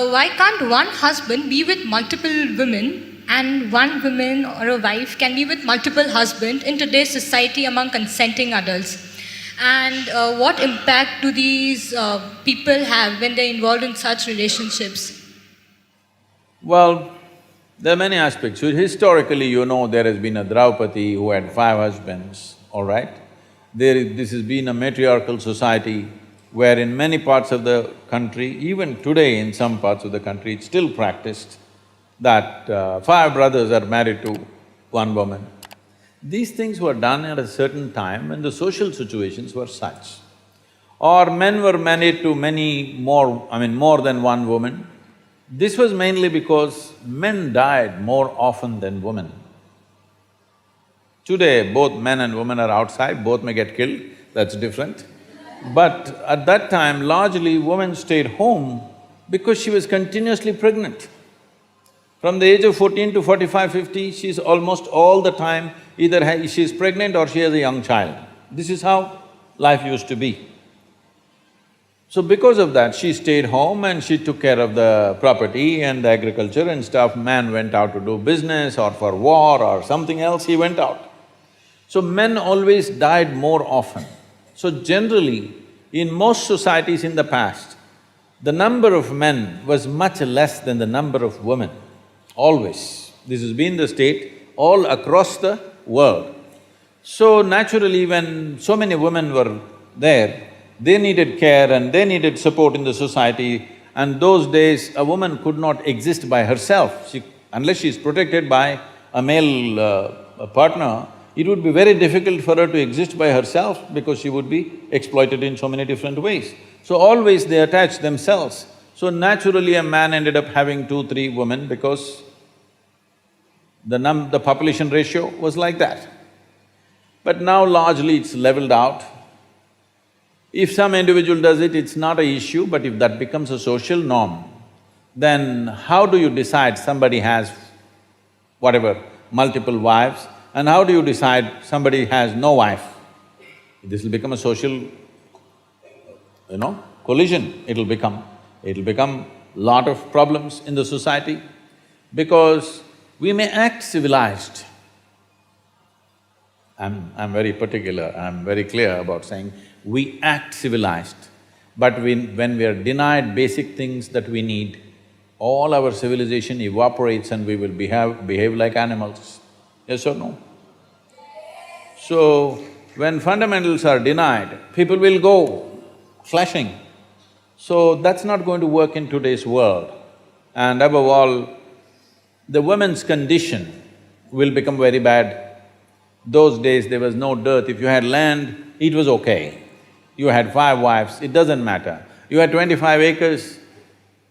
Why can't one husband be with multiple women and one woman or a wife can be with multiple husbands in today's society among consenting adults? And what impact do these people have when they're involved in such relationships? Well, there are many aspects. So historically, you know, there has been a Draupadi who had 5 husbands, all right? This has been a matriarchal society where in many parts of the country, even today in some parts of the country, it's still practiced that 5 brothers are married to one woman. These things were done at a certain time when the social situations were such. Or men were married to more than one woman. This was mainly because men died more often than women. Today, both men and women are outside, both may get killed, that's different. But at that time, largely women stayed home because she was continuously pregnant. From the age of 14 to 45, 50, she's almost all the time either she's pregnant or she has a young child. This is how life used to be. So because of that, she stayed home and she took care of the property and the agriculture and stuff. Man went out to do business or for war or something else, he went out. So men always died more often. So generally, in most societies in the past, the number of men was much less than the number of women, always. This has been the state all across the world. So naturally, when so many women were there, they needed care and they needed support in the society, and those days a woman could not exist by herself. Unless she's protected by a male partner, it would be very difficult for her to exist by herself because she would be exploited in so many different ways. So always they attached themselves. So naturally a man ended up having 2, 3 women because the population ratio was like that. But now largely it's leveled out. If some individual does it, it's not an issue, but if that becomes a social norm, then how do you decide somebody has whatever, multiple wives, and how do you decide somebody has no wife? This will become a social, collision, it'll become lot of problems in the society because we may act civilized. I'm very particular, I'm very clear about saying we act civilized, but when we are denied basic things that we need, all our civilization evaporates and we will behave like animals. Yes or no? So, when fundamentals are denied, people will go flashing. So, that's not going to work in today's world. And above all, the woman's condition will become very bad. Those days there was no dearth, if you had land, it was okay. You had 5 wives, it doesn't matter. You had 25 acres,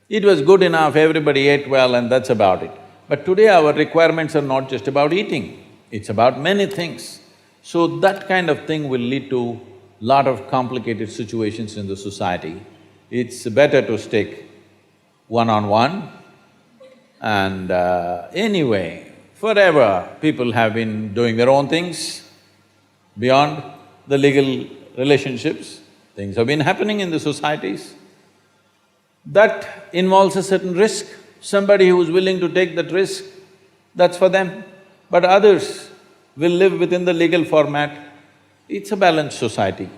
it was good enough, everybody ate well and that's about it. But today our requirements are not just about eating, it's about many things. So that kind of thing will lead to lot of complicated situations in the society. It's better to stick one-on-one and anyway, forever people have been doing their own things beyond the legal relationships. Things have been happening in the societies. That involves a certain risk. Somebody who is willing to take that risk, that's for them. But others will live within the legal format. It's a balanced society.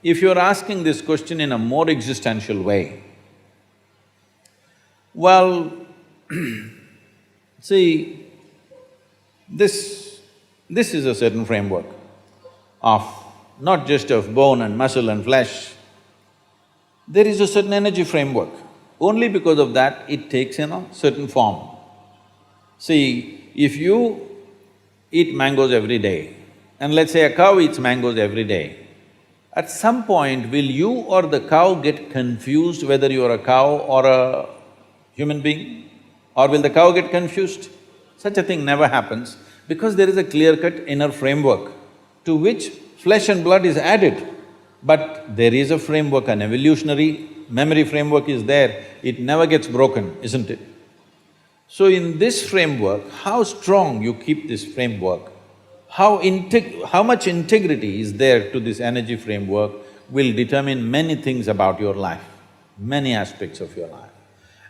If you're asking this question in a more existential way, well, see, this is a certain framework of not just of bone and muscle and flesh, there is a certain energy framework. Only because of that, it takes certain form. See, if you eat mangoes every day, and let's say a cow eats mangoes every day, at some point will you or the cow get confused whether you're a cow or a human being? Or will the cow get confused? Such a thing never happens because there is a clear-cut inner framework to which flesh and blood is added. But there is a framework, an evolutionary memory framework is there, it never gets broken, isn't it? So in this framework, how strong you keep this framework, how much integrity is there to this energy framework will determine many things about your life, many aspects of your life.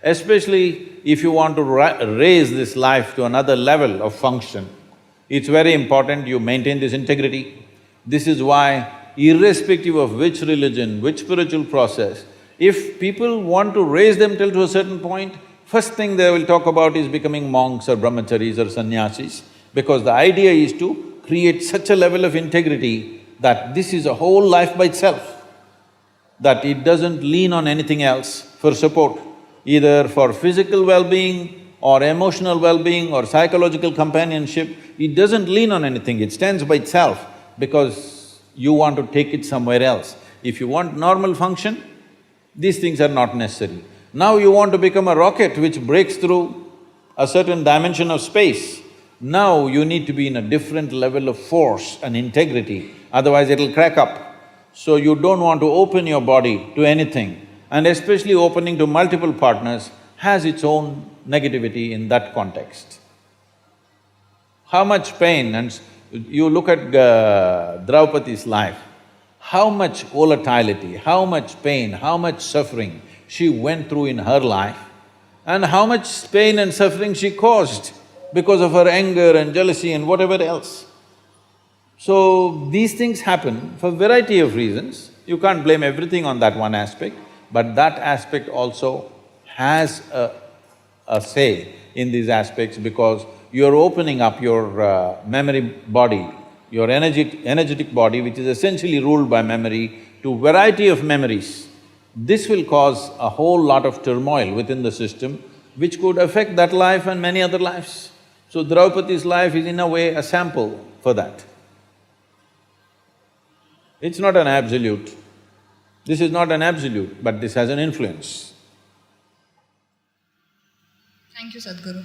Especially if you want to raise this life to another level of function, it's very important you maintain this integrity. This is why, irrespective of which religion, which spiritual process, if people want to raise them till to a certain point, first thing they will talk about is becoming monks or brahmacharis or sannyasis, because the idea is to create such a level of integrity that this is a whole life by itself, that it doesn't lean on anything else for support, either for physical well-being or emotional well-being or psychological companionship. It doesn't lean on anything, it stands by itself because you want to take it somewhere else. If you want normal function, these things are not necessary. Now you want to become a rocket which breaks through a certain dimension of space. Now you need to be in a different level of force and integrity, otherwise it'll crack up. So you don't want to open your body to anything, and especially opening to multiple partners has its own negativity in that context. How much pain, and you look at Draupadi's life, how much volatility, how much pain, how much suffering she went through in her life, and how much pain and suffering she caused because of her anger and jealousy and whatever else. So, these things happen for variety of reasons. You can't blame everything on that one aspect, but that aspect also has a say in these aspects, because you're opening up your memory body, your energetic body, which is essentially ruled by memory, to variety of memories. This will cause a whole lot of turmoil within the system, which could affect that life and many other lives. So Draupadi's life is in a way a sample for that. It's not an absolute. This is not an absolute, but this has an influence. Thank you, Sadhguru.